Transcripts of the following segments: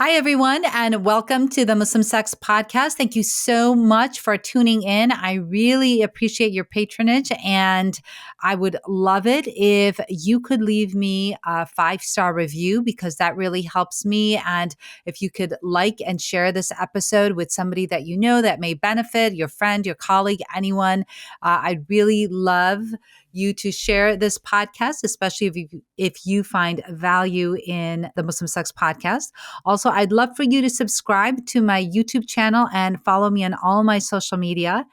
Hi, everyone, and welcome to the Muslim Sex Podcast. Thank you so much for tuning in. I really appreciate your patronage, and I would love it if you could leave me a 5-star review because that really helps me. And if you could like and share this episode with somebody that you know that may benefit, your friend, your colleague, anyone, I'd really love you to share this podcast, especially if you find value in the Muslim Sex Podcast. Also, I'd love for you to subscribe to my YouTube channel and follow me on all my social media.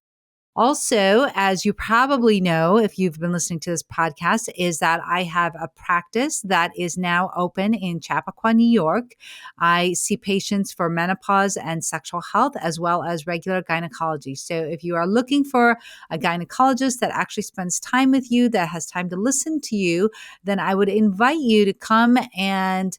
Also, as you probably know, if you've been listening to this podcast, is that I have a practice that is now open in Chappaqua, New York. I see patients for menopause and sexual health, as well as regular gynecology. So if you are looking for a gynecologist that actually spends time with you, that has time to listen to you, then I would invite you to come and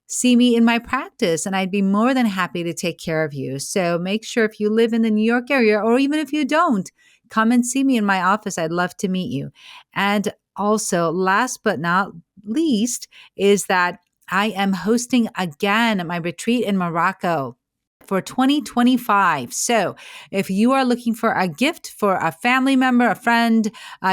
see me in my practice, and I'd be more than happy to take care of you. So make sure if you live in the New York area, or even if you don't, come and see me in my office. I'd love to meet you. And also, last but not least, is that I am hosting again my retreat in Morocco for 2025. So if you are looking for a gift for a family member, a friend,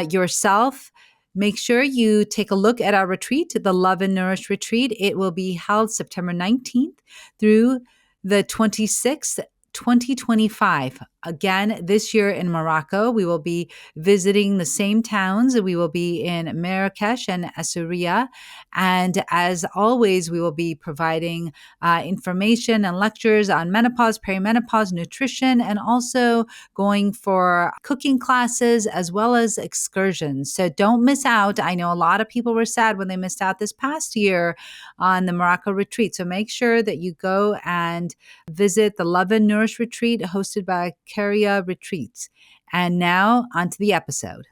yourself, make sure you take a look at our retreat, the Love and Nourish Retreat. It will be held September 19th through the 26th, 2025. Again, this year in Morocco, we will be visiting the same towns. We will be in Marrakesh and Essaouira. And as always, we will be providing information and lectures on menopause, perimenopause, nutrition, and also going for cooking classes as well as excursions. So don't miss out. I know a lot of people were sad when they missed out this past year on the Morocco retreat. So make sure that you go and visit the Love and Nourish Retreat hosted by Caria Retreats. And now onto the episode.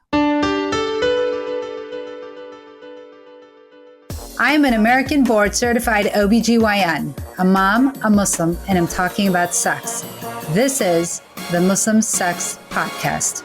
I am an American board certified OBGYN, a mom, a Muslim, and I'm talking about sex. This is the Muslim Sex Podcast.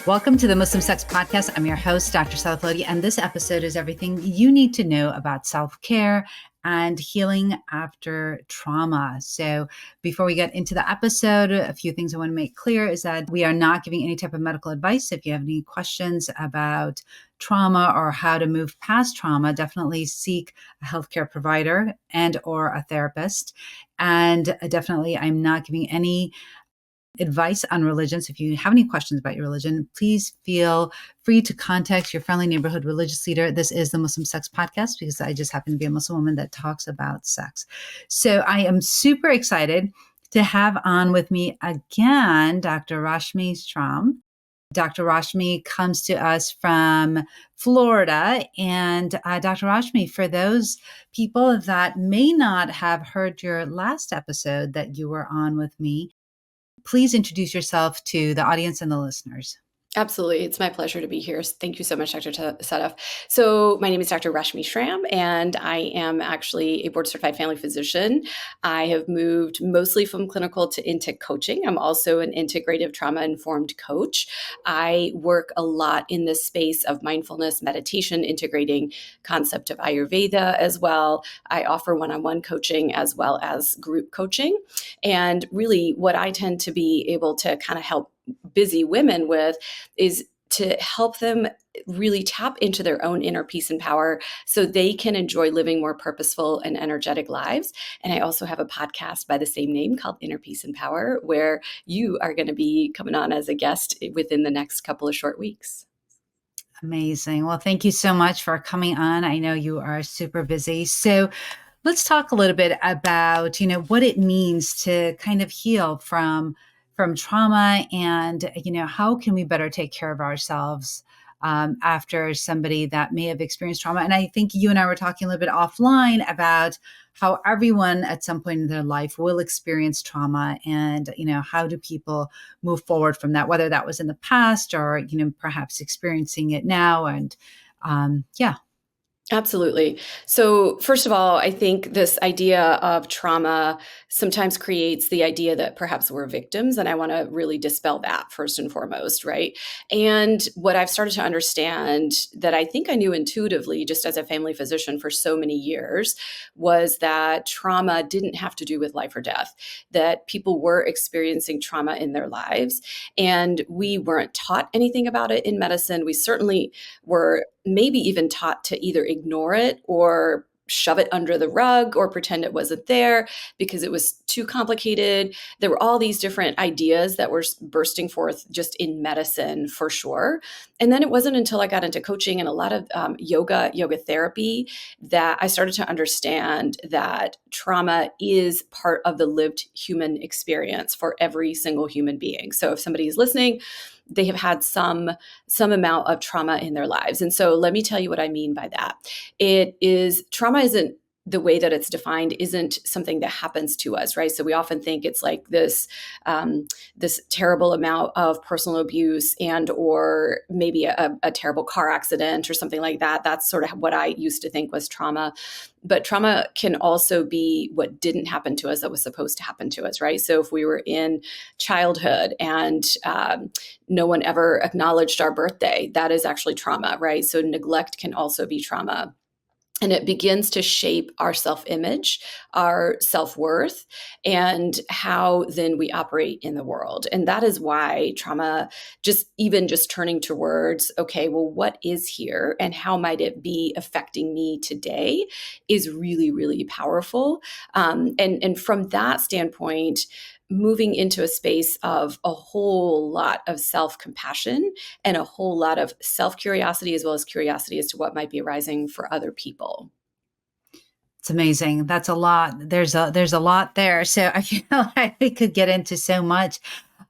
Welcome to the Muslim Sex Podcast. I'm your host, Dr. Sadaf, and this episode is everything you need to know about self-care and healing after trauma. So before we get into the episode, a few things I want to make clear is that we are not giving any type of medical advice. If you have any questions about trauma or how to move past trauma, definitely seek a healthcare provider and or a therapist. And definitely, I'm not giving any advice on religion. So if you have any questions about your religion, please feel free to contact your friendly neighborhood religious leader. This is the Muslim Sex Podcast because I just happen to be a Muslim woman that talks about sex. So I am super excited to have on with me again, Dr. Rashmi Schramm. Dr. Rashmi comes to us from Florida. And Dr. Rashmi, for those people that may not have heard your last episode that you were on with me, please introduce yourself to the audience and the listeners. Absolutely. It's my pleasure to be here. Thank you so much, Dr. Sadaf. So my name is Dr. Rashmi Schramm, and I am actually a board-certified family physician. I have moved mostly from clinical to into coaching. I'm also an integrative trauma-informed coach. I work a lot in this space of mindfulness, meditation, integrating concept of Ayurveda as well. I offer one-on-one coaching as well as group coaching. And really what I tend to be able to kind of help busy women with is to help them really tap into their own inner peace and power so they can enjoy living more purposeful and energetic lives. And I also have a podcast by the same name called Inner Peace and Power, where you are going to be coming on as a guest within the next couple of short weeks. Amazing. Well, thank you so much for coming on. I know you are super busy. So let's talk a little bit about, what it means to kind of heal from trauma and, how can we better take care of ourselves after somebody that may have experienced trauma. And I think you and I were talking a little bit offline about how everyone at some point in their life will experience trauma and, how do people move forward from that, whether that was in the past or, perhaps experiencing it now. And yeah. Absolutely. So, first of all, I think this idea of trauma sometimes creates the idea that perhaps we're victims. And I want to really dispel that first and foremost, right? And what I've started to understand that I think I knew intuitively, just as a family physician for so many years, was that trauma didn't have to do with life or death, that people were experiencing trauma in their lives. And we weren't taught anything about it in medicine. We certainly were maybe even taught to either ignore it or shove it under the rug or pretend it wasn't there because it was too complicated. There were all these different ideas that were bursting forth just in medicine for sure. And then it wasn't until I got into coaching and a lot of yoga therapy, that I started to understand that trauma is part of the lived human experience for every single human being. So if somebody is listening, they have had some amount of trauma in their lives. And so let me tell you what I mean by that. Trauma isn't, the way that it's defined isn't something that happens to us, right? So we often think it's like this terrible amount of personal abuse and or maybe a terrible car accident or something like that. That's sort of what I used to think was trauma. But trauma can also be what didn't happen to us that was supposed to happen to us, right? So if we were in childhood and no one ever acknowledged our birthday, that is actually trauma, right? So neglect can also be trauma. And it begins to shape our self-image, our self-worth, and how then we operate in the world. And that is why trauma, just turning towards, okay, well, what is here and how might it be affecting me today, is really, really powerful. And from that standpoint, moving into a space of a whole lot of self-compassion and a whole lot of self-curiosity, as well as curiosity as to what might be arising for other people. It's amazing. That's a lot. There's a lot there. So I feel like we could get into so much.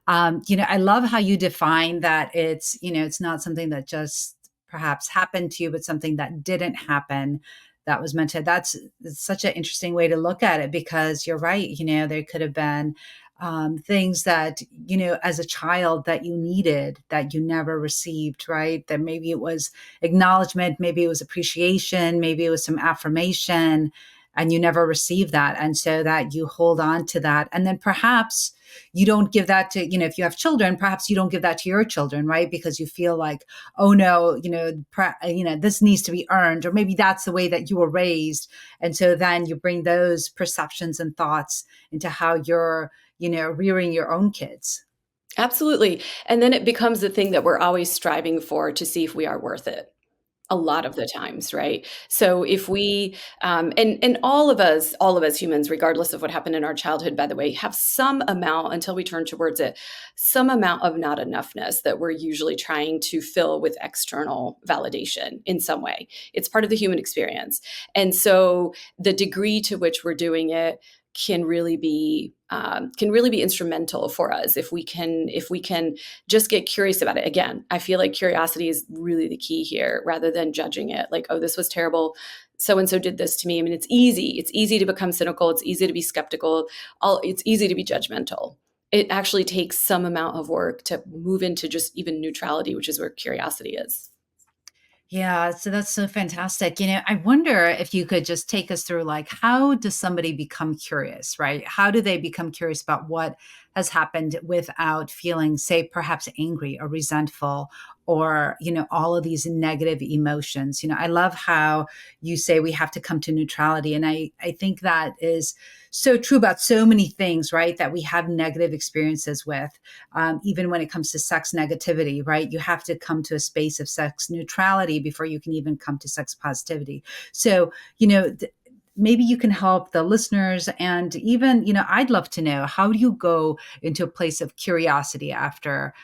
I love how you define that it's not something that just perhaps happened to you, but something that didn't happen that was meant to. It's such an interesting way to look at it because you're right. There could have been things that, as a child that you needed that you never received, right? That maybe it was acknowledgement, maybe it was appreciation, maybe it was some affirmation, and you never received that. And so that you hold on to that. And then perhaps you don't give that to, if you have children, perhaps you don't give that to your children, right? Because you feel like, oh no, this needs to be earned, or maybe that's the way that you were raised. And so then you bring those perceptions and thoughts into how you're, rearing your own kids. Absolutely. And then it becomes the thing that we're always striving for to see if we are worth it. A lot of the times, right? So if we and all of us humans, regardless of what happened in our childhood, by the way, have some amount, until we turn towards it, some amount of not enoughness that we're usually trying to fill with external validation in some way. It's part of the human experience. And so the degree to which we're doing it can really be instrumental for us if we can just get curious about it. Again, I feel like curiosity is really the key here, rather than judging it like, oh, this was terrible, so and so did this to me. I mean, it's easy to become cynical, it's easy to be skeptical, it's easy to be judgmental. It actually takes some amount of work to move into just even neutrality, which is where curiosity is. Yeah, so that's so fantastic. I wonder if you could just take us through, like, how does somebody become curious, right? How do they become curious about what has happened without feeling, say, perhaps angry or resentful, or, all of these negative emotions? I love how you say we have to come to neutrality. And I think that is so true about so many things, right? That we have negative experiences with, even when it comes to sex negativity, right? You have to come to a space of sex neutrality before you can even come to sex positivity. So, maybe you can help the listeners. And even, I'd love to know, how do you go into a place of curiosity after,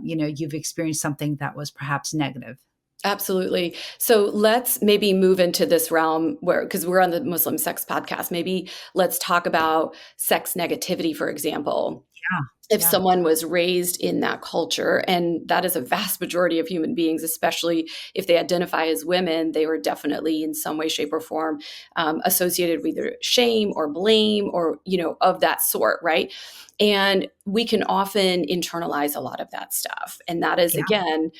you've experienced something that was perhaps negative? Absolutely. So let's maybe move into this realm where, because we're on the Muslim sex podcast, maybe let's talk about sex negativity, for example. Yeah. If Yeah. someone was raised in that culture, and that is a vast majority of human beings, especially if they identify as women, they were definitely in some way, shape, or form associated with either shame or blame or, of that sort, right? And we can often internalize a lot of that stuff. And that is, Yeah. again,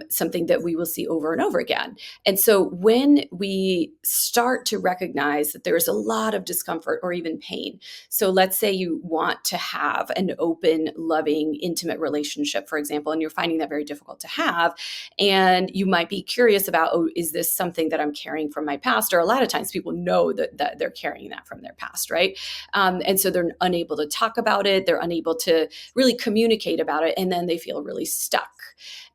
something that we will see over and over again. And so when we start to recognize that there's a lot of discomfort or even pain, so let's say you want to have an open, loving, intimate relationship, for example, and you're finding that very difficult to have. And you might be curious about, oh, is this something that I'm carrying from my past? Or a lot of times people know that they're carrying that from their past, right? And so they're unable to talk about it. They're unable to really communicate about it. And then they feel really stuck.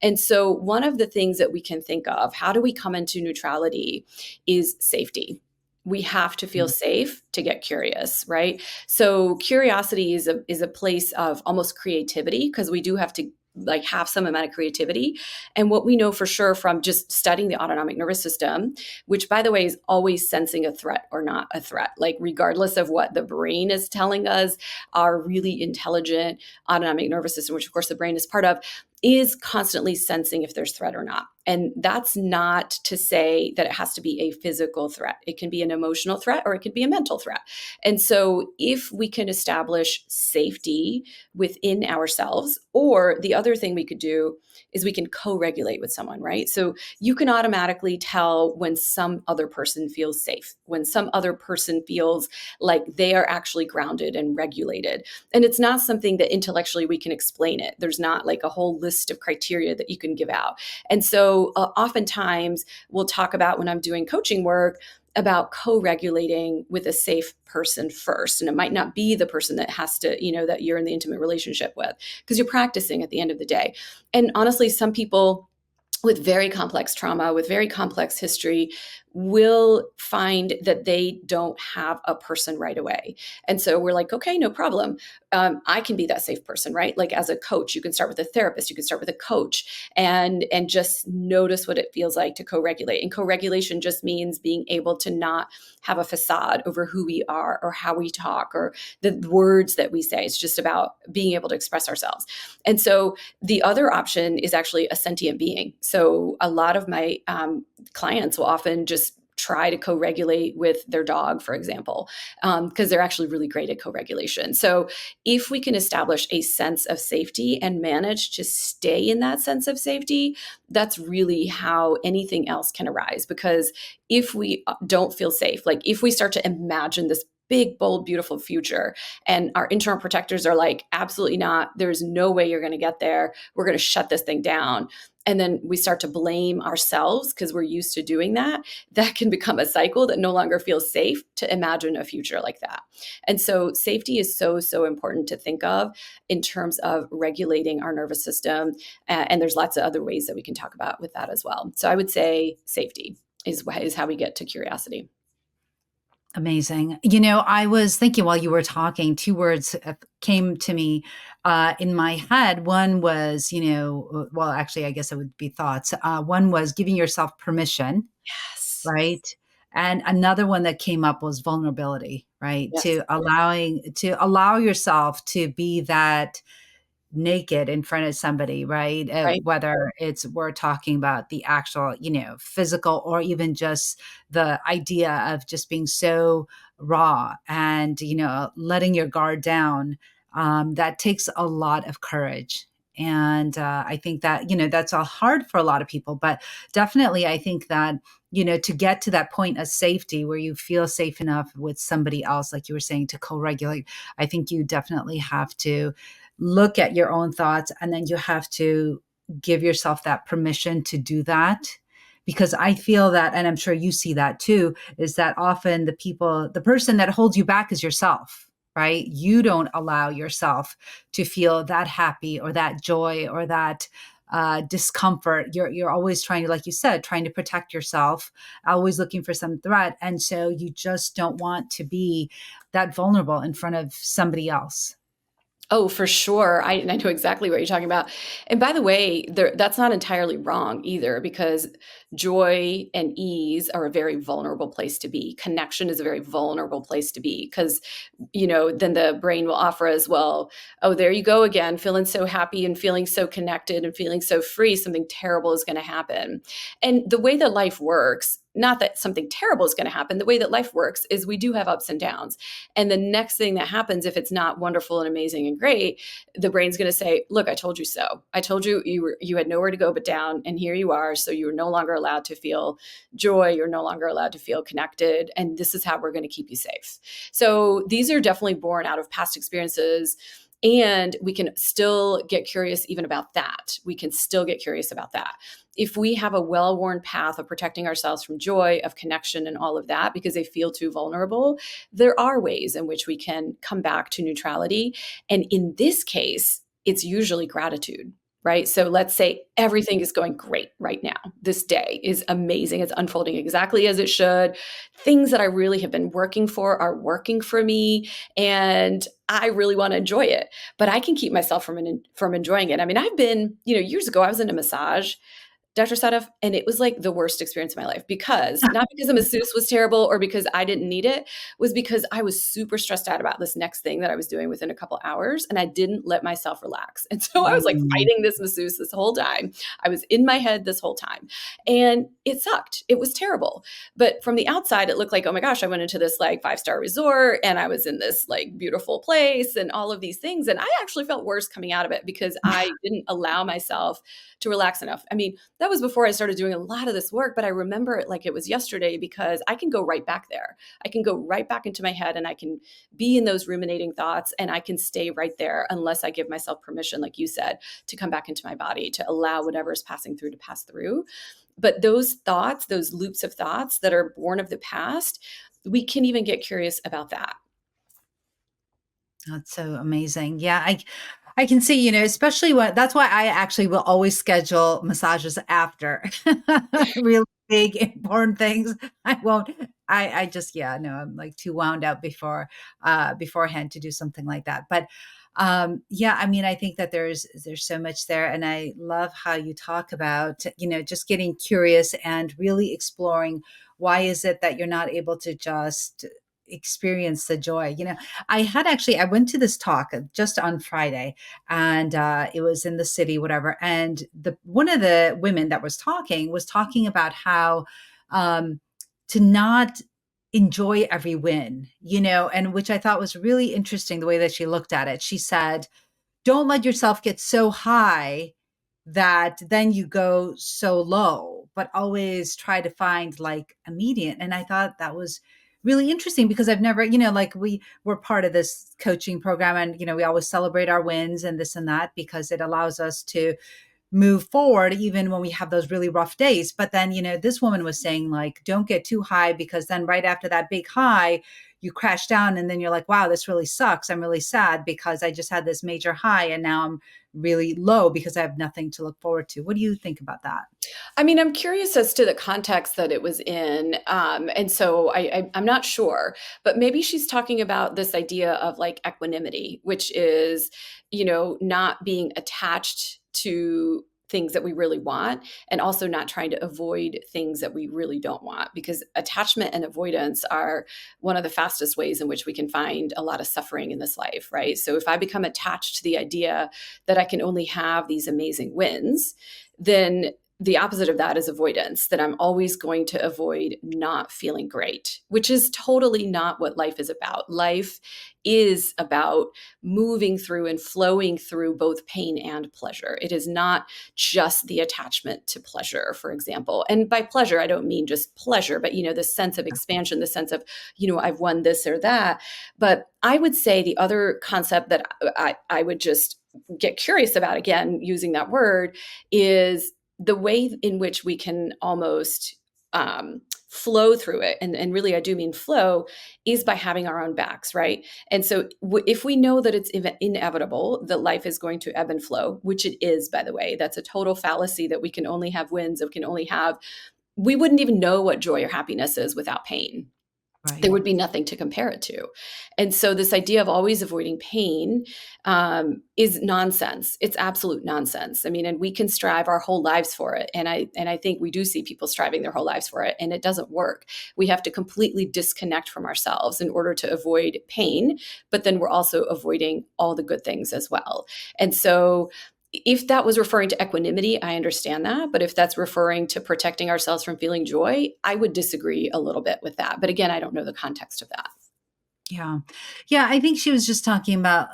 And so one of the things that we can think of, how do we come into neutrality, is safety. We have to feel Mm. safe to get curious, right? So curiosity is a place of almost creativity, because we do have to like have some amount of creativity. And what we know for sure from just studying the autonomic nervous system, which by the way is always sensing a threat or not a threat, like regardless of what the brain is telling us, our really intelligent autonomic nervous system, which of course the brain is part of, is constantly sensing if there's threat or not. And that's not to say that it has to be a physical threat. It can be an emotional threat or it could be a mental threat. And so if we can establish safety within ourselves, or the other thing we could do is we can co-regulate with someone, right? So you can automatically tell when some other person feels safe, when some other person feels like they are actually grounded and regulated. And it's not something that intellectually we can explain it. There's not like a whole list of criteria that you can give out. And so oftentimes we'll talk about, when I'm doing coaching work, about co-regulating with a safe person first. And it might not be the person that has to, that you're in the intimate relationship with, because you're practicing at the end of the day. And honestly, some people with very complex trauma, with very complex history, will find that they don't have a person right away. And so we're like, okay, no problem. I can be that safe person, right? Like as a coach, you can start with a therapist, you can start with a coach, and just notice what it feels like to co-regulate. And co-regulation just means being able to not have a facade over who we are or how we talk or the words that we say. It's just about being able to express ourselves. And so the other option is actually a sentient being. So a lot of my clients will often just try to co-regulate with their dog, for example, because they're actually really great at co-regulation. So if we can establish a sense of safety and manage to stay in that sense of safety, that's really how anything else can arise. Because if we don't feel safe, like if we start to imagine this big, bold, beautiful future, and our internal protectors are like, absolutely not, there's no way you're going to get there, we're going to shut this thing down. And then we start to blame ourselves because we're used to doing that. That can become a cycle that no longer feels safe to imagine a future like that. And so safety is so, so important to think of in terms of regulating our nervous system. And there's lots of other ways that we can talk about with that as well. So I would say safety is how we get to curiosity. Amazing. I was thinking while you were talking, two words came to me in my head. One was, well, actually, I guess it would be thoughts. One was giving yourself permission, Yes. right? And another one that came up was vulnerability, right? Yes. To allow yourself to be that naked in front of somebody, right? Right. Whether it's we're talking about the actual, physical, or even just the idea of just being so raw and, letting your guard down. That takes a lot of courage. And I think that, that's all hard for a lot of people. But definitely, I think that, to get to that point of safety where you feel safe enough with somebody else, like you were saying, to co regulate, I think you definitely have to look at your own thoughts, and then you have to give yourself that permission to do that. Because I feel that, and I'm sure you see that too, is that often the person that holds you back is yourself, right? You don't allow yourself to feel that happy or that joy or that discomfort. You're always trying to, like you said, trying to protect yourself, always looking for some threat. And so you just don't want to be that vulnerable in front of somebody else. Oh, for sure. And I know exactly what you're talking about. And by the way, that's not entirely wrong either, because joy and ease are a very vulnerable place to be. Connection is a very vulnerable place to be because, then the brain will offer us, well, oh, there you go again, feeling so happy and feeling so connected and feeling so free. Something terrible is going to happen. And the way that life works, not that something terrible is going to happen, the way that life works is we do have ups and downs. And the next thing that happens, if it's not wonderful and amazing and great, the brain's going to say, "Look, I told you so. I told you you had nowhere to go but down, and here you are. So you're no longer allowed to feel joy. You're no longer allowed to feel connected, and this is how we're going to keep you safe." So these are definitely born out of past experiences. And we can still get curious even about that. We can still get curious about that. If we have a well worn path of protecting ourselves from joy, of connection, and all of that because they feel too vulnerable, there are ways in which we can come back to neutrality. And in this case, it's usually gratitude. Right. So let's say everything is going great right now. This day is amazing. It's unfolding exactly as it should. Things that I really have been working for are working for me. And I really want to enjoy it, but I can keep myself from enjoying it. I mean, I've been, years ago, I was in a massage, Dr. Sadaf, and it was like the worst experience of my life because not because the masseuse was terrible or because I didn't need it, was because I was super stressed out about this next thing that I was doing within a couple hours and I didn't let myself relax. And so I was like Mm. fighting this masseuse this whole time. I was in my head this whole time and it sucked. It was terrible. But from the outside, it looked like, oh my gosh, I went into this like 5-star resort and I was in this like beautiful place and all of these things. And I actually felt worse coming out of it because I didn't allow myself to relax enough. I mean, that was before I started doing a lot of this work, but I remember it like it was yesterday because I can go right back there. I can go right back into my head and I can be in those ruminating thoughts and I can stay right there unless I give myself permission, like you said, to come back into my body, to allow whatever is passing through to pass through. But those thoughts, those loops of thoughts that are born of the past, we can even get curious about that. That's so amazing. Yeah, I can see, especially when that's why I actually will always schedule massages after really big important things. I won't I just yeah, no, I'm like too wound up beforehand to do something like that. But yeah, I mean, I think that there's so much there and I love how you talk about, just getting curious and really exploring why is it that you're not able to just experience the joy. I went to this talk just on Friday, and it was in the city, whatever. And the one of the women that was talking about how um, to not enjoy every win, and which I thought was really interesting the way that she looked at it. She said, "Don't let yourself get so high that then you go so low, but always try to find like a median." And I thought that was really interesting because I've never, like we're part of this coaching program and, we always celebrate our wins and this and that because it allows us to move forward even when we have those really rough days. But then, this woman was saying like, don't get too high because then right after that big high, you crash down and then you're like, wow, this really sucks. I'm really sad because I just had this major high and now I'm really low because I have nothing to look forward to. What do you think about that? I mean, I'm curious as to the context that it was in. And so I'm not sure, but maybe she's talking about this idea of like equanimity, which is, not being attached to things that we really want and also not trying to avoid things that we really don't want because attachment and avoidance are one of the fastest ways in which we can find a lot of suffering in this life, right? So if I become attached to the idea that I can only have these amazing wins, then the opposite of that is avoidance, that I'm always going to avoid not feeling great, which is totally not what life is about. Life is about moving through and flowing through both pain and pleasure. It is not just the attachment to pleasure, for example. And by pleasure, I don't mean just pleasure, but the sense of expansion, the sense of, I've won this or that. But I would say the other concept that I would just get curious about, again, using that word, is the way in which we can almost flow through it, and really I do mean flow, is by having our own backs, right? And so if we know that it's inevitable, that life is going to ebb and flow, which it is, by the way, that's a total fallacy that we can only have wins, we wouldn't even know what joy or happiness is without pain. Right. there would be nothing to compare it to. And so this idea of always avoiding pain is nonsense. It's absolute nonsense. I mean, and we can strive our whole lives for it. And I think we do see people striving their whole lives for it, and it doesn't work. We have to completely disconnect from ourselves in order to avoid pain, but then we're also avoiding all the good things as well. And so if that was referring to equanimity, I understand that. But if that's referring to protecting ourselves from feeling joy, I would disagree a little bit with that. But again, I don't know the context of that. Yeah. Yeah, I think she was just talking about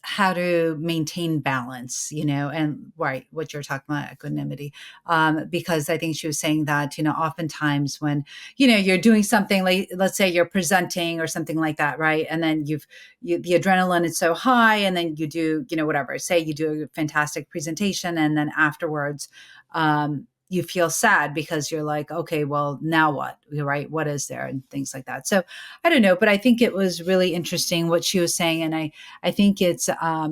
how to maintain balance, and right, what you're talking about, equanimity. Because I think she was saying that, oftentimes when, you're doing something like, let's say you're presenting or something like that, right? And then the adrenaline is so high, and then you do, whatever, say you do a fantastic presentation, and then afterwards, you feel sad because you're like, okay, well, now what? Right? What is there? And things like that. So I don't know, but I think it was really interesting what she was saying. And I think it's, I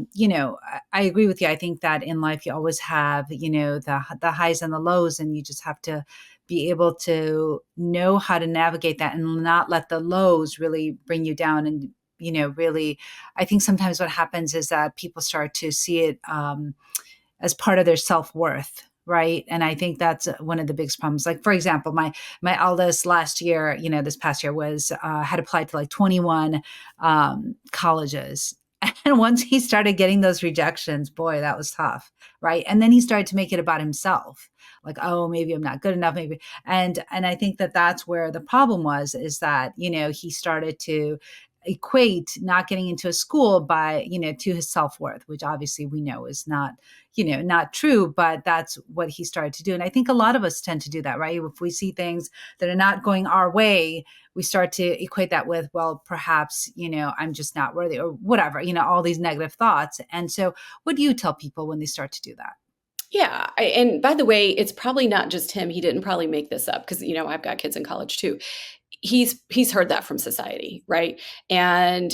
agree with you. I think that in life, you always have, the highs and the lows, and you just have to be able to know how to navigate that and not let the lows really bring you down. And, really, I think sometimes what happens is that people start to see it, as part of their self-worth, right? And I think that's one of the biggest problems. Like, for example, my eldest last year, this past year, was had applied to like 21 colleges. And once he started getting those rejections, boy, that was tough, right? And then he started to make it about himself, like, oh, maybe I'm not good enough, maybe. And I think that that's where the problem was, is that he started to equate not getting into a school by to his self-worth, which obviously we know is not true, but that's what he started to do. And I think a lot of us tend to do that, right? If we see things that are not going our way, we start to equate that with, well, perhaps I'm just not worthy, or whatever, all these negative thoughts. And so what do you tell people when they start to do that? Yeah. And by the way, it's probably not just him. He didn't probably make this up because, I've got kids in college too. He's heard that from society, right? And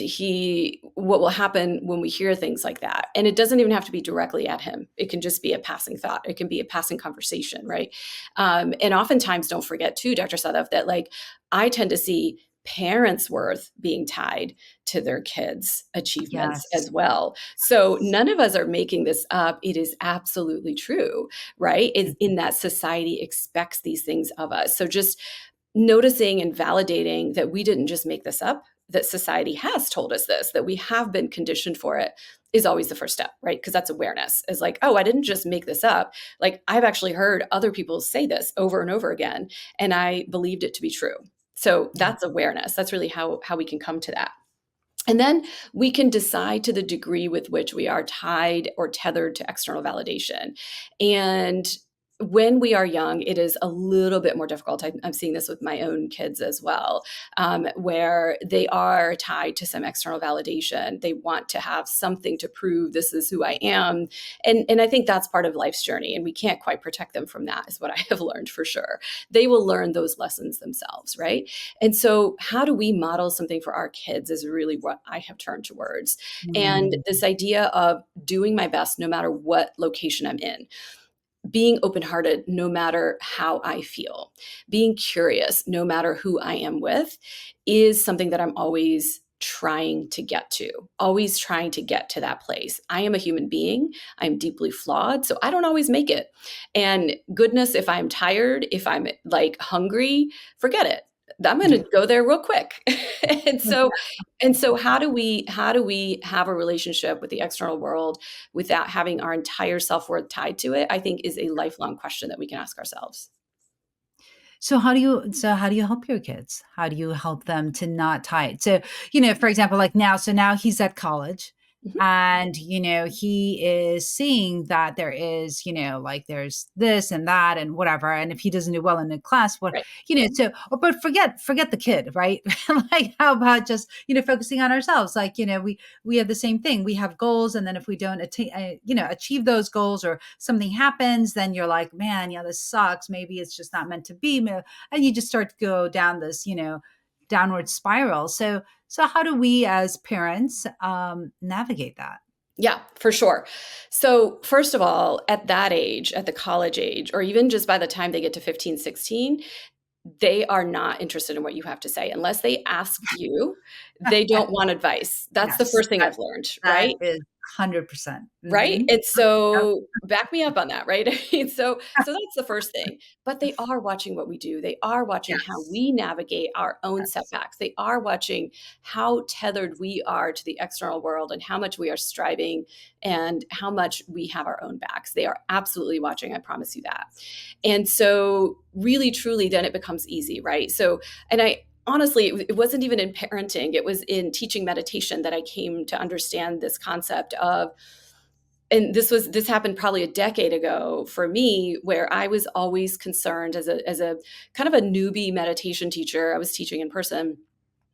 what will happen when we hear things like that, and it doesn't even have to be directly at him, it can just be a passing thought, it can be a passing conversation, right? And oftentimes, don't forget too, Dr. Sadaf, that like I tend to see parents' worth being tied to their kids' achievements Yes. as well. So none of us are making this up. It is absolutely true, right? It's in that society expects these things of us. So just noticing and validating that we didn't just make this up, that society has told us this, that we have been conditioned for it, is always the first step, right? Because that's awareness, is like, oh, I didn't just make this up. Like, I've actually heard other people say this over and over again, and I believed it to be true. So Yeah. that's awareness. That's really how we can come to that. And then we can decide to the degree with which we are tied or tethered to external validation. And when we are young, it is a little bit more difficult. I'm seeing this with my own kids as well, where they are tied to some external validation. They want to have something to prove this is who I am. And I think that's part of life's journey. And we can't quite protect them from that, is what I have learned for sure. They will learn those lessons themselves, right? And so, how do we model something for our kids is really what I have turned towards. And Mm, this idea of doing my best no matter what location I'm in, being open hearted no matter how I feel, being curious no matter who I am with, is something that I'm always trying to get to, always trying to get to that place. I am a human being. I'm deeply flawed. So I don't always make it. And goodness, if I'm tired, if I'm like hungry, forget it. I'm going yeah. to go there real quick. and so and so how do we have a relationship with the external world without having our entire self-worth tied to it, I think is a lifelong question that we can ask ourselves. So how do you help your kids? How do you help them to not tie it? So, for example, like now, so now he's at college, Mhm. and he is seeing that there is, like there's this and that and whatever. And if he doesn't do well in the class, what, Right. so but forget the kid, right? Like, how about just, focusing on ourselves? Like, we have the same thing. We have goals, and then if we don't attain, achieve those goals, or something happens, then you're like, man, this sucks. Maybe it's just not meant to be. And you just start to go down this, downward spiral. So how do we as parents navigate that? Yeah, for sure. So, first of all, at that age, at the college age, or even just by the time they get to 15, 16, they are not interested in what you have to say. Unless they ask you, they don't want advice. That's the Yes, first thing I've learned, that right? is 100%. Right? Mhm. And Yep. so back me up on that, right? I mean, so that's the first thing. But they are watching what we do. They are watching how Yes, we navigate our own yes. setbacks. They are watching how tethered we are to the external world and how much we are striving and how much we have our own backs. They are absolutely watching, I promise you that. And so really truly then it becomes easy, right? So and I honestly, it wasn't even in parenting, it was in teaching meditation that I came to understand this concept of, and this happened probably a decade ago for me, where I was always concerned as a kind of a newbie meditation teacher. I was teaching in person.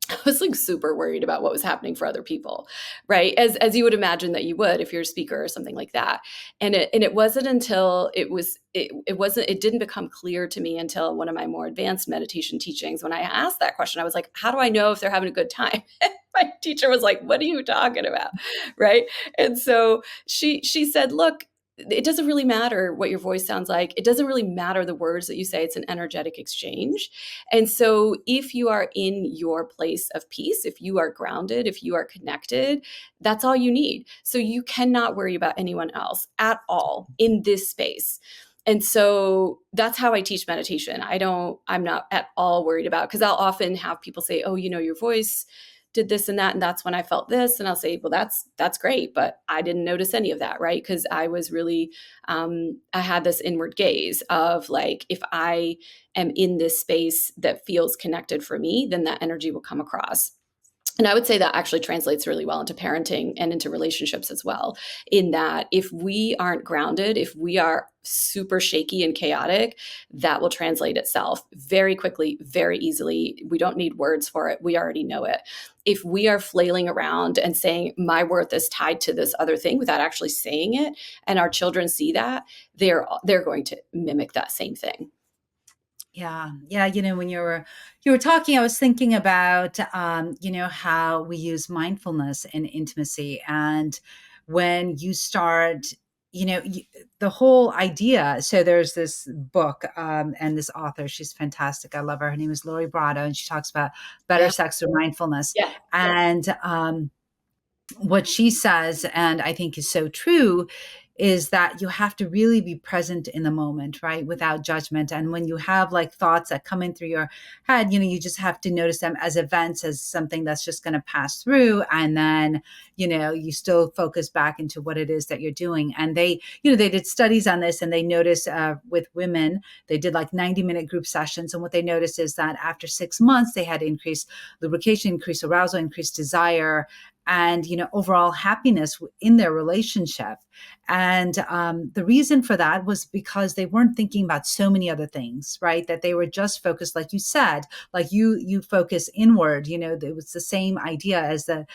I was like super worried about what was happening for other people, right? As you would imagine that you would if you're a speaker or something like that. And it wasn't until it didn't become clear to me until one of my more advanced meditation teachings when I asked that question. I was like, how do I know if they're having a good time? My teacher was like, what are you talking about? Right? And so she said, look, it doesn't really matter what your voice sounds like. It doesn't really matter the words that you say. It's an energetic exchange. And so, if you are in your place of peace, if you are grounded, if you are connected, that's all you need. So, you cannot worry about anyone else at all in this space. And so that's how I teach meditation. I'm not at all worried about, because I'll often have people say, oh, your voice did this and that. And that's when I felt this. And I'll say, well, that's great. But I didn't notice any of that, right? Because I was really, I had this inward gaze of like, if I am in this space that feels connected for me, then that energy will come across. And I would say that actually translates really well into parenting and into relationships as well. In that, if we aren't grounded, if we are super shaky and chaotic, that will translate itself very quickly, very easily. We don't need words for it. We already know it. If we are flailing around and saying, my worth is tied to this other thing without actually saying it, and our children see that, they're going to mimic that same thing. Yeah. Yeah. When you were talking, I was thinking about, how we use mindfulness in intimacy. And when you start, you know, you, the whole idea. So there's this book and this author, she's fantastic. I love her. Her name is Lori Brado, and she talks about better Yeah. sex through mindfulness. Yeah. And what she says, and I think is so true, is that you have to really be present in the moment, right? Without judgment. And when you have like thoughts that come in through your head, you just have to notice them as events, as something that's just going to pass through. And then, you still focus back into what it is that you're doing. And they did studies on this, and they noticed with women, they did like 90-minute group sessions. And what they noticed is that after 6 months, they had increased lubrication, increased arousal, increased desire, and overall happiness in their relationship. And the reason for that was because they weren't thinking about so many other things, right? That they were just focused, like you said, like you focus inward. It was the same idea as the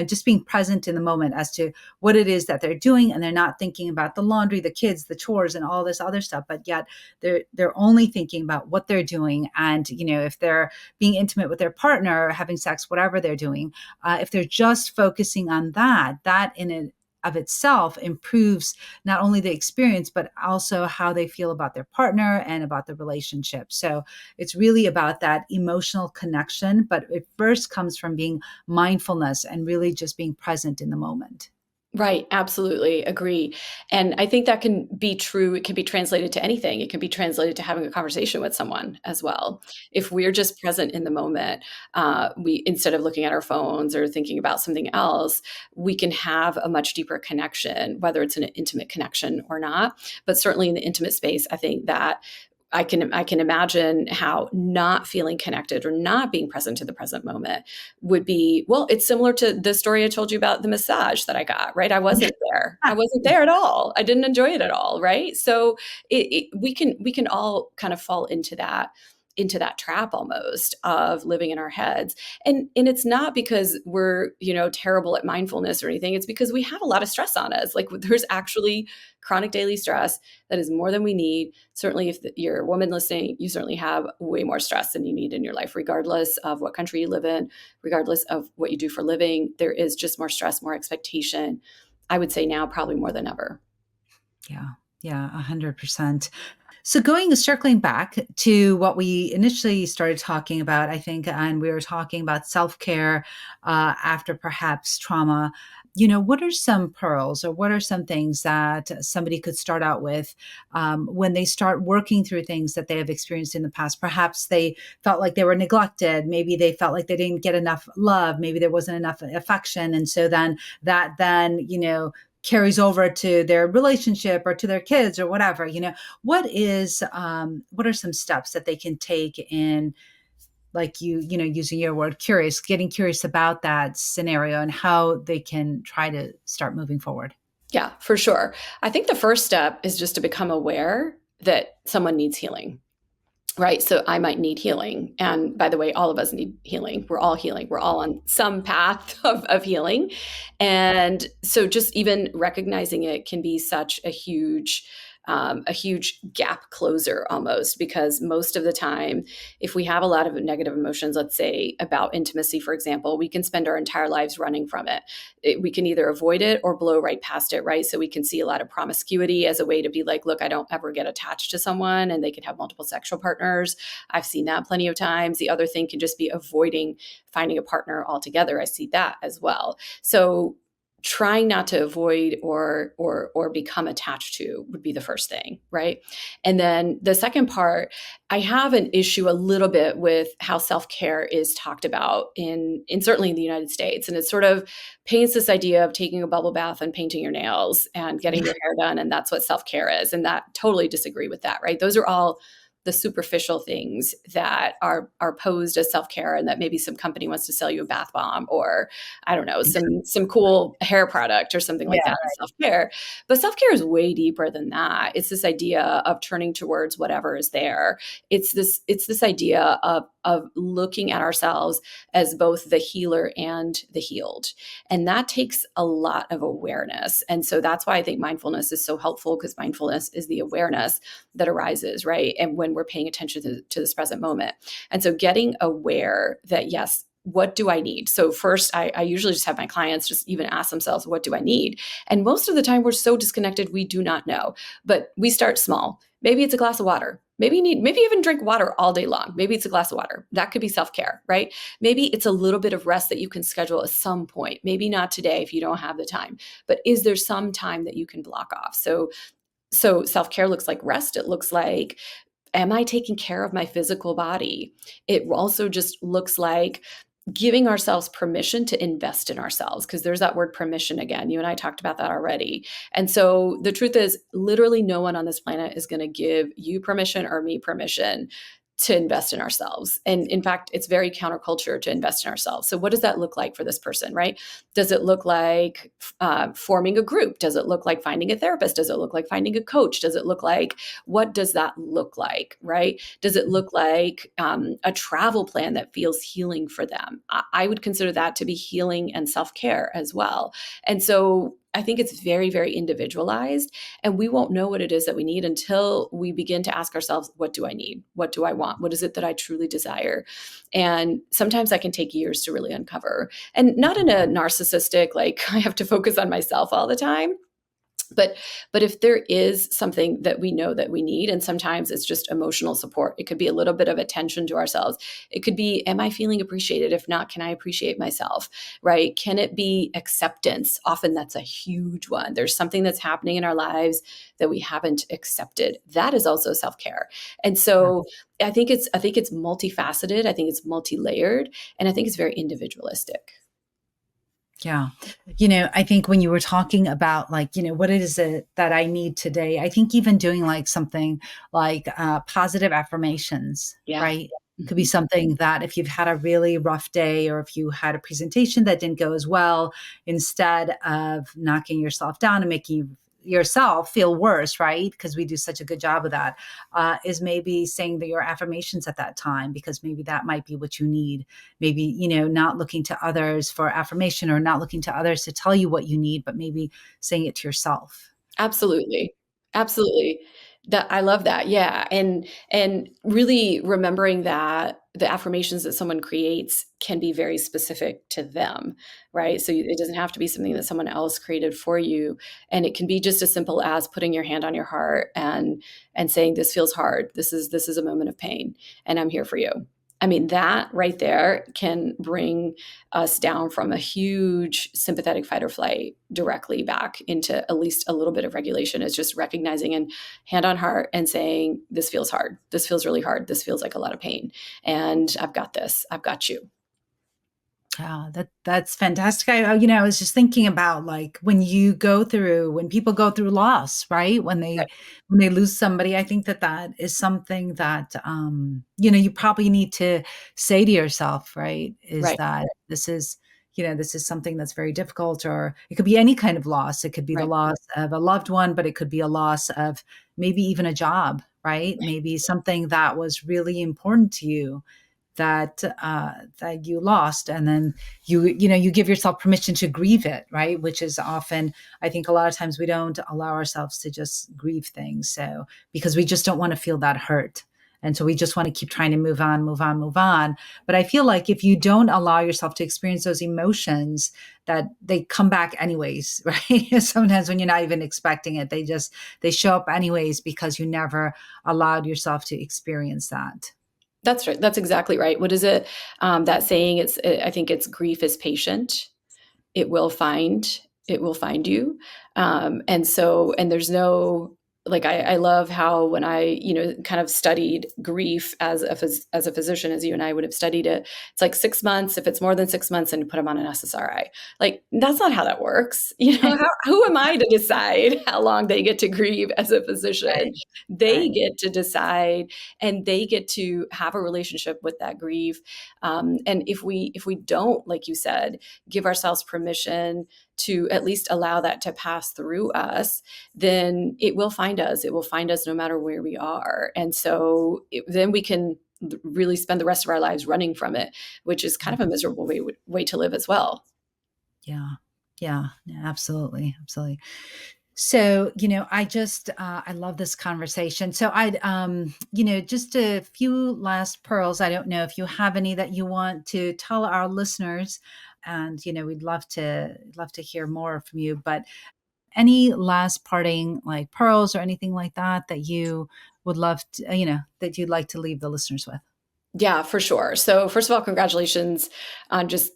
just being present in the moment as to what it is that they're doing, and they're not thinking about the laundry, the kids, the chores, and all this other stuff. But yet they're only thinking about what they're doing. And if they're being intimate with their partner, having sex, whatever they're doing, if they're just focusing on that in and of itself improves not only the experience, but also how they feel about their partner and about the relationship. So it's really about that emotional connection, but it first comes from being mindfulness and really just being present in the moment. Right, absolutely, agree, and I think that can be true, it can be translated to anything, it can be translated to having a conversation with someone as well. If we're just present in the moment, we instead of looking at our phones or thinking about something else, we can have a much deeper connection, whether it's an intimate connection or not, but certainly in the intimate space, I think that I can imagine how not feeling connected or not being present to the present moment would be, well, it's similar to the story I told you about the massage that I got, right? I wasn't there. I wasn't there at all. I didn't enjoy it at all, right? So we can all kind of fall into that trap almost of living in our heads. And it's not because we're, terrible at mindfulness or anything. It's because we have a lot of stress on us. Like there's actually chronic daily stress that is more than we need. Certainly if you're a woman listening, you certainly have way more stress than you need in your life, regardless of what country you live in, regardless of what you do for a living. There is just more stress, more expectation. I would say now probably more than ever. Yeah. Yeah. 100%. So circling back to what we initially started talking about, I think, and we were talking about self-care after perhaps trauma. What are some pearls or what are some things that somebody could start out with when they start working through things that they have experienced in the past? Perhaps they felt like they were neglected. Maybe they felt like they didn't get enough love. Maybe there wasn't enough affection. And so then carries over to their relationship or to their kids or whatever. What are some steps that they can take in, like using your word curious, getting curious about that scenario and how they can try to start moving forward? Yeah, for sure. I think the first step is just to become aware that someone needs healing. Right. So I might need healing. And by the way, all of us need healing. We're all healing. We're all on some path of healing. And so just even recognizing it can be such a huge gap closer almost, because most of the time, if we have a lot of negative emotions, let's say about intimacy, for example, we can spend our entire lives running from we can either avoid it or blow right past it, right? So we can see a lot of promiscuity as a way to be like, look, I don't ever get attached to someone, and they can have multiple sexual partners. I've seen that plenty of times. The other thing can just be avoiding finding a partner altogether. I see that as well. So trying not to avoid or become attached to would be the first thing, right? And then the second part, I have an issue a little bit with how self-care is talked about in certainly in the United States. And it sort of paints this idea of taking a bubble bath and painting your nails and getting your hair done, and that's what self-care is. And that totally disagree with that, right? Those are all the superficial things that are posed as self-care, and that maybe some company wants to sell you a bath bomb, or I don't know, some cool hair product or something like Yeah. that, self-care. But self-care is way deeper than that. It's this idea of turning towards whatever is there. It's this idea of looking at ourselves as both the healer and the healed. And that takes a lot of awareness. And so that's why I think mindfulness is so helpful, because mindfulness is the awareness that arises, right? And when we're paying attention to this present moment. And so getting aware that, yes, what do I need? So first, I usually just have my clients just even ask themselves, what do I need? And most of the time we're so disconnected, we do not know. But we start small. Maybe it's a glass of water. Maybe even drink water all day long. Maybe it's a glass of water. That could be self-care, right? Maybe it's a little bit of rest that you can schedule at some point. Maybe not today if you don't have the time, but is there some time that you can block off? So self-care looks like rest. It looks like, am I taking care of my physical body? It also just looks like giving ourselves permission to invest in ourselves, because there's that word permission again. You and I talked about that already. And so the truth is, literally no one on this planet is going to give you permission or me permission to invest in ourselves. And in fact, it's very counterculture to invest in ourselves. So what does that look like for this person, right? Does it look like forming a group? Does it look like finding a therapist? Does it look like finding a coach? Does it look like, what does that look like, right? Does it look like a travel plan that feels healing for them? I would consider that to be healing and self-care as well. And so I think it's very, very individualized, and we won't know what it is that we need until we begin to ask ourselves, what do I need? What do I want? What is it that I truly desire? And sometimes that can take years to really uncover, and not in a narcissistic, like I have to focus on myself all the time. But if there is something that we know that we need, and sometimes it's just emotional support, it could be a little bit of attention to ourselves. It could be, am I feeling appreciated? If not, can I appreciate myself, right? Can it be acceptance? Often that's a huge one. There's something that's happening in our lives that we haven't accepted. That is also self-care. And so I think it's multifaceted. I think it's multi-layered, and I think it's very individualistic. Yeah. I think when you were talking about like, what is it that I need today? I think even doing like something like positive affirmations, Yeah. right? Could be something that if you've had a really rough day or if you had a presentation that didn't go as well, instead of knocking yourself down and making yourself feel worse, right? Because we do such a good job of that, is maybe saying that your affirmations at that time, because maybe that might be what you need. Maybe, not looking to others for affirmation or not looking to others to tell you what you need, but maybe saying it to yourself. Absolutely. Absolutely. That I love that. Yeah. And really remembering that the affirmations that someone creates can be very specific to them, right? So it doesn't have to be something that someone else created for you, and it can be just as simple as putting your hand on your heart and saying, this feels hard. This is a moment of pain, and I'm here for you. I mean, that right there can bring us down from a huge sympathetic fight or flight directly back into at least a little bit of regulation. Is just recognizing and hand on heart and saying, this feels hard. This feels really hard. This feels like a lot of pain. And I've got this. I've got you. Yeah, that's fantastic. I was just thinking about like when people go through loss, right? Right. When they lose somebody, I think that is something that you probably need to say to yourself, right? Is Right. that this is something that's very difficult, or it could be any kind of loss. It could be the Right. loss of a loved one, but it could be a loss of maybe even a job, right? Maybe something that was really important to you that you lost, and then you give yourself permission to grieve it, right? Which is often, I think, a lot of times we don't allow ourselves to just grieve things, so because we just don't want to feel that hurt, and so we just want to keep trying to move on, move on, move on. But I feel like if you don't allow yourself to experience those emotions, that they come back anyways, right? Sometimes when you're not even expecting it, they show up anyways because you never allowed yourself to experience that. That's right. That's exactly right. What is it? That saying, I think it's grief is patient. it will find it will find you. And there's no, like, I love how when I kind of studied grief as as a physician, as you and I would have studied it, it's like 6 months. If it's more than 6 months, and you put them on an SSRI. Like, that's not how that works. Who am I to decide how long they get to grieve as a physician? Right, They right. get to decide, and they get to have a relationship with that grief. And if we don't, like you said, give ourselves permission to at least allow that to pass through us, then it will find us. It will find us no matter where we are. And so then we can really spend the rest of our lives running from it, which is kind of a miserable way to live as well. Yeah. Yeah. Yeah, absolutely. Absolutely. So, I love this conversation. So just a few last pearls. I don't know if you have any that you want to tell our listeners, and, we'd love to hear more from you, but any last parting like pearls or anything like that that you would love to, that you'd like to leave the listeners with? Yeah, for sure. So first of all, congratulations on just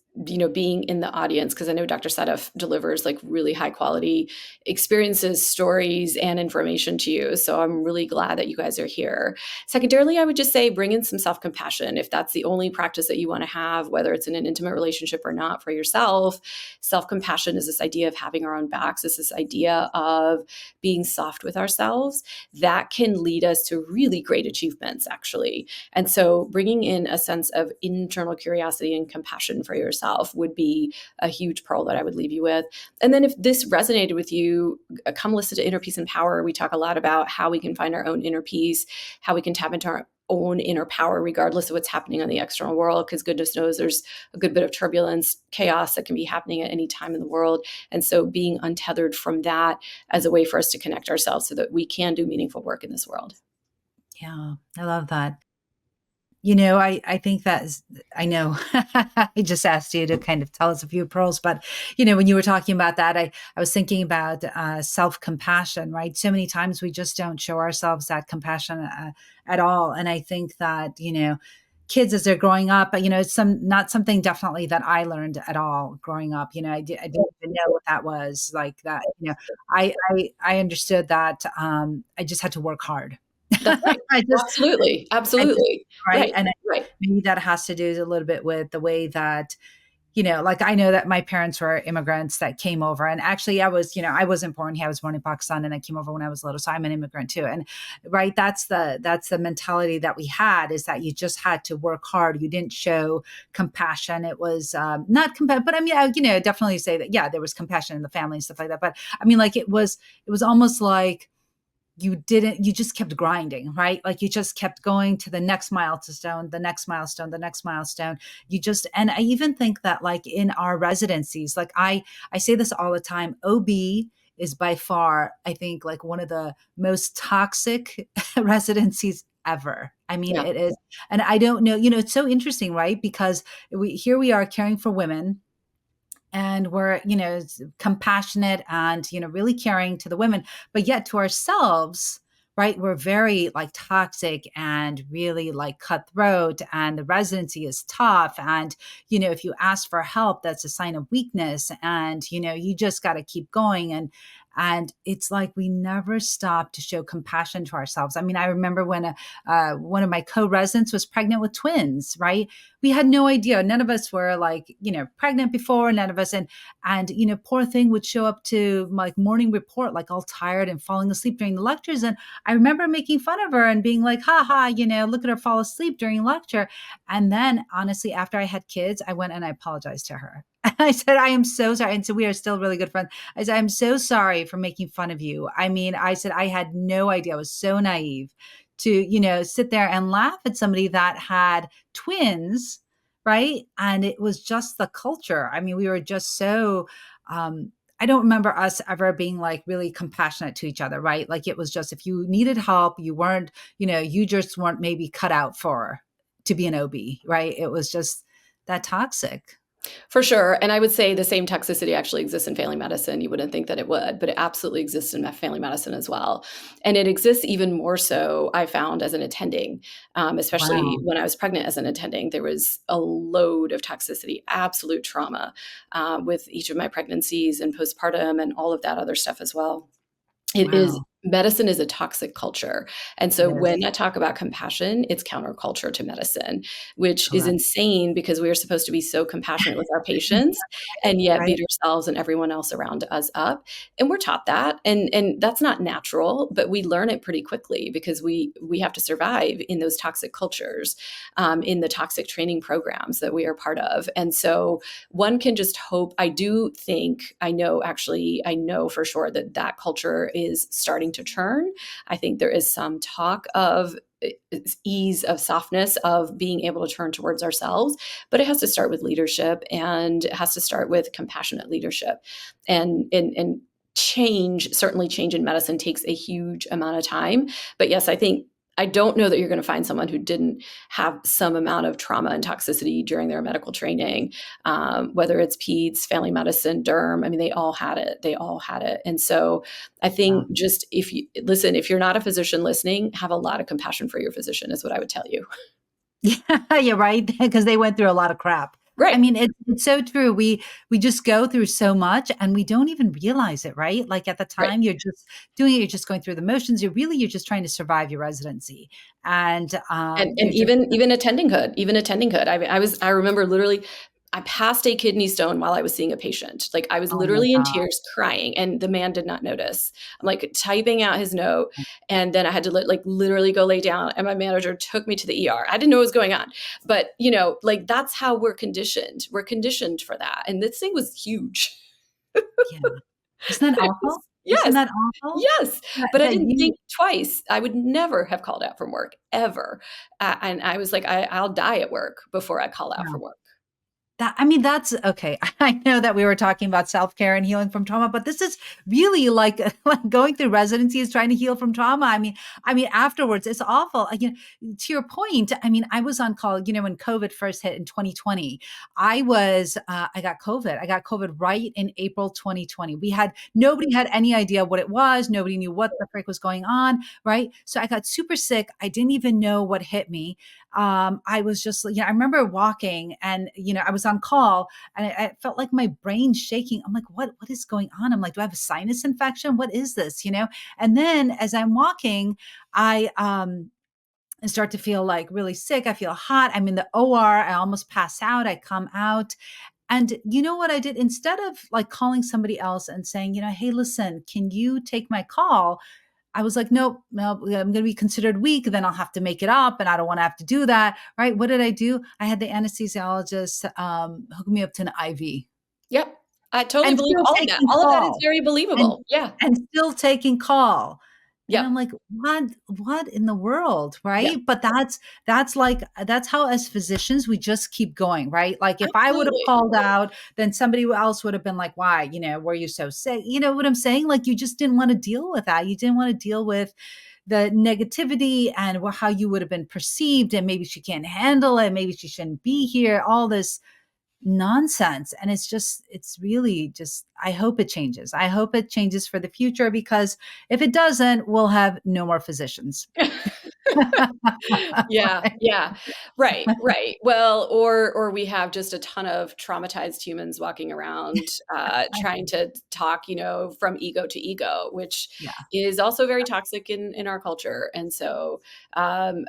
being in the audience, because I know Dr. Sadaf delivers like really high quality experiences, stories, and information to you. So I'm really glad that you guys are here. Secondarily, I would just say bring in some self compassion. If that's the only practice that you want to have, whether it's in an intimate relationship or not, for yourself, self compassion is this idea of having our own backs. It's this idea of being soft with ourselves that can lead us to really great achievements, actually. And so bringing in a sense of internal curiosity and compassion for yourself would be a huge pearl that I would leave you with. And then if this resonated with you, come listen to Inner Peace and Power. We talk a lot about how we can find our own inner peace, how we can tap into our own inner power, regardless of what's happening on the external world, because goodness knows there's a good bit of turbulence, chaos that can be happening at any time in the world. And so being untethered from that as a way for us to connect ourselves so that we can do meaningful work in this world. Yeah, I love that. I think I know I just asked you to kind of tell us a few pearls, but when you were talking about that, I was thinking about self-compassion, right? So many times we just don't show ourselves that compassion at all. And I think that, kids as they're growing up, it's not something definitely that I learned at all growing up. I didn't even know what that was like that. I understood that I just had to work hard. That's right. I just Absolutely. I just Absolutely. right, Right. and Right. maybe that has to do a little bit with the way that, like I know that my parents were immigrants that came over, and actually I wasn't born here. I was born in Pakistan, and I came over when I was little, so I'm an immigrant too. And right, that's the mentality that we had, is that you just had to work hard. You didn't show compassion. It was not compassion, but I mean, definitely say that, yeah, there was compassion in the family and stuff like that. But I mean, like it was almost like you just kept grinding, right? Like you just kept going to the next milestone, the next milestone, the next milestone. And I even think that like in our residencies, like I say this all the time, OB is by far, I think, like one of the most toxic residencies ever. I mean, Yeah. it is. And I don't know, it's so interesting, right? Because here we are caring for women, and we're compassionate and really caring to the women, but yet to ourselves, right, we're very like toxic and really like cutthroat, and the residency is tough, and if you ask for help, that's a sign of weakness, and you just got to keep going, and it's like we never stop to show compassion to ourselves. I mean, I remember when one of my co-residents was pregnant with twins, right? We had no idea. None of us were like, pregnant before, none of us. And, poor thing would show up to like morning report, like all tired and falling asleep during the lectures. And I remember making fun of her and being like, ha ha, look at her fall asleep during lecture. And then honestly, after I had kids, I went and I apologized to her. I said, I am so sorry. And so we are still really good friends. I said, I'm so sorry for making fun of you. I mean, I said, I had no idea. I was so naive to, sit there and laugh at somebody that had twins, right? And it was just the culture. I mean, we were just so I don't remember us ever being like really compassionate to each other, right? Like it was just if you needed help, you weren't, you just weren't maybe cut out for to be an OB, right? It was just that toxic. For sure. And I would say the same toxicity actually exists in family medicine. You wouldn't think that it would, but it absolutely exists in family medicine as well. And it exists even more so, I found, as an attending, especially Wow. when I was pregnant as an attending. There was a load of toxicity, absolute trauma with each of my pregnancies and postpartum and all of that other stuff as well. It is Wow. medicine is a toxic culture. And It so when is. I talk about compassion, it's counterculture to medicine, which is Correct. insane because we are supposed to be so compassionate with our patients and yet Right. beat ourselves and everyone else around us up. And we're taught that. And that's not natural, but we learn it pretty quickly because we have to survive in those toxic cultures, in the toxic training programs that we are part of. And so one can just hope. I do think, I know for sure that that culture is starting to turn. I think there is some talk of ease, of softness, of being able to turn towards ourselves, but it has to start with leadership, and it has to start with compassionate leadership. And change, certainly change in medicine takes a huge amount of time. But yes, I don't know that you're going to find someone who didn't have some amount of trauma and toxicity during their medical training, whether it's peds, family medicine, derm. I mean, they all had it. They all had it. And so I Wow. think just if you listen, if you're not a physician listening, have a lot of compassion for your physician, is what I would tell you. Yeah, you're right, because they went through a lot of crap. I Right. mean, it's so true. We just go through so much and we don't even realize it, right? Like at the Right. time you're just doing it, you're just going through the motions. You're just trying to survive your residency. And And you're just even attending hood, I remember literally I passed a kidney stone while I was seeing a patient. Like I was oh my literally in God. tears crying and the man did not notice. I'm like typing out his note and then I had to like literally go lay down and my manager took me to the ER. I didn't know what was going on. But like that's how we're conditioned. We're conditioned for that. And this thing was huge. Yeah. Isn't that It awful? was Isn't yes. that awful? Yes, That but I that didn't you think twice. I would never have called out from work ever, and I was like, I'll die at work before I call out yeah. from work." That I mean, that's okay. I know that we were talking about self-care and healing from trauma, but this is really like like going through residency is trying to heal from trauma. I mean, afterwards, it's awful. To your point, I mean, I was on call, when COVID first hit in 2020. I got COVID. I got COVID right in April 2020. Nobody had any idea what it was. Nobody knew what the frick was going on, right? So I got super sick. I didn't even know what hit me. I was just, I remember walking and, I was on call and I felt like my brain shaking. I'm like, what is going on? I'm like, do I have a sinus infection? What is this? And then as I'm walking, I start to feel like really sick. I feel hot. I'm in the OR. I almost pass out. I come out. And you know what I did? Instead of like calling somebody else and saying, hey, listen, can you take my call? I was like, nope, no, I'm going to be considered weak. Then I'll have to make it up, and I don't want to have to do that. Right? What did I do? I had the anesthesiologist hook me up to an IV, Yep, I totally and believe still all of that. taking All of that is call, very and believable. Yeah. and still taking call. And Yep. I'm like, what in the world? Yep. Right. But that's how, as physicians, we just keep going. Right. Like if I would have Absolutely. called out, then somebody else would have been like, why, were you so sick? You know what I'm saying? Like you just didn't want to deal with that. You didn't want to deal with the negativity and how you would have been perceived. And maybe she can't handle it. Maybe she shouldn't be here. All this nonsense. And it's really just, I hope it changes. I hope it changes for the future, because if it doesn't, we'll have no more physicians. Yeah, Right. yeah. Right, right. Well, or we have just a ton of traumatized humans walking around, trying to talk, from ego to ego, which Yeah. is also very toxic in our culture. And so,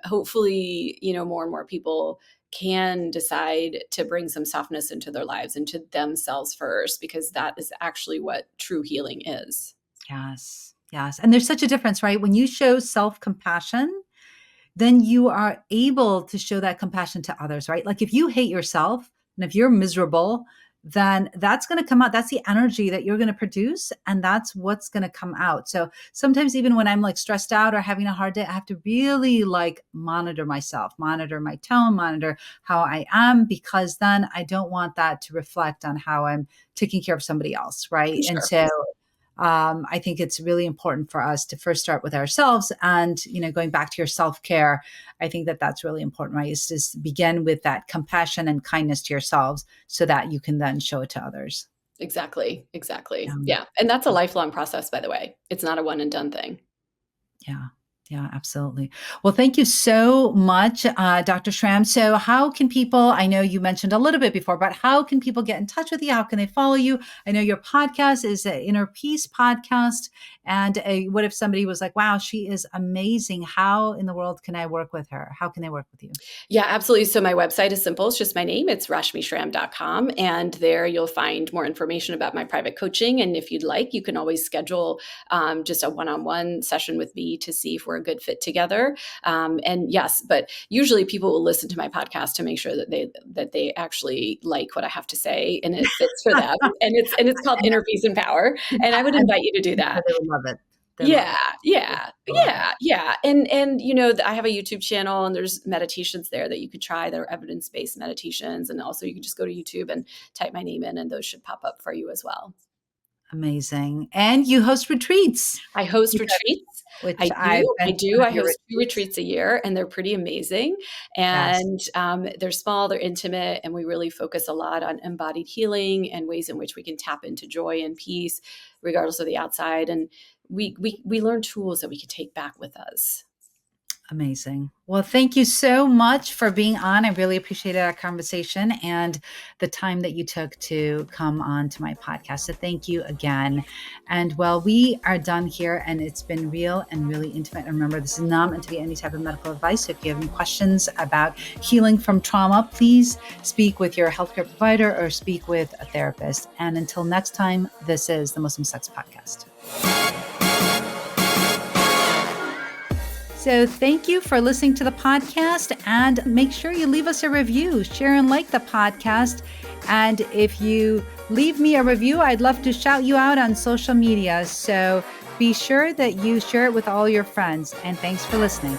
hopefully, more and more people can decide to bring some softness into their lives and to themselves first, because that is actually what true healing is. Yes. Yes. And there's such a difference, right? When you show self-compassion, then you are able to show that compassion to others, right? Like if you hate yourself and if you're miserable, then that's going to come out. That's the energy that you're going to produce, and that's what's going to come out. So sometimes, even when I'm like stressed out or having a hard day, I have to really like monitor myself, monitor my tone, monitor how I am, because then I don't want that to reflect on how I'm taking care of somebody else, right? And Sure. so I think it's really important for us to first start with ourselves. And, going back to your self care, I think that that's really important, right? Is to begin with that compassion and kindness to yourselves so that you can then show it to others. Exactly, exactly. Um, Yeah, and that's a lifelong process, by the way. It's not a one and done thing. yeah. Yeah, absolutely. Well, thank you so much, Dr. Schramm. So, how can people, I know you mentioned a little bit before, but how can people get in touch with you? How can they follow you? I know your podcast is an Inner Peace podcast. And what if somebody was like, wow, she is amazing. How in the world can I work with her? How can they work with you? Yeah, absolutely. So my website is simple. It's just my name. It's rashmischramm.com. And there you'll find more information about my private coaching. And if you'd like, you can always schedule just a one-on-one session with me to see if we're a good fit together. And yes, but usually people will listen to my podcast to make sure that they actually like what I have to say and it fits for them. And it's called And Inner Peace and Power. And I would I'm invite you to do sure that. they would love it. They love Yeah, it. yeah, They love it. yeah. And I have a YouTube channel and there's meditations there that you could try. They're evidence-based meditations. And also you can just go to YouTube and type my name in and those should pop up for you as well. Amazing. And you host retreats, I host which retreats. which I I've do. been I to one do. of I your host 2 retreats. retreats a year and they're pretty amazing. Yes. And they're small, they're intimate, and we really focus a lot on embodied healing and ways in which we can tap into joy and peace regardless of the outside. And we learn tools that we can take back with us. Amazing. Well, thank you so much for being on. I really appreciated our conversation and the time that you took to come on to my podcast. So thank you again. And well, we are done here and it's been real and really intimate. And remember, this is not meant to be any type of medical advice. So if you have any questions about healing from trauma, please speak with your healthcare provider or speak with a therapist. And until next time, this is the Muslim Sex Podcast. So thank you for listening to the podcast and make sure you leave us a review, share and like the podcast. And if you leave me a review, I'd love to shout you out on social media. So be sure that you share it with all your friends. And thanks for listening.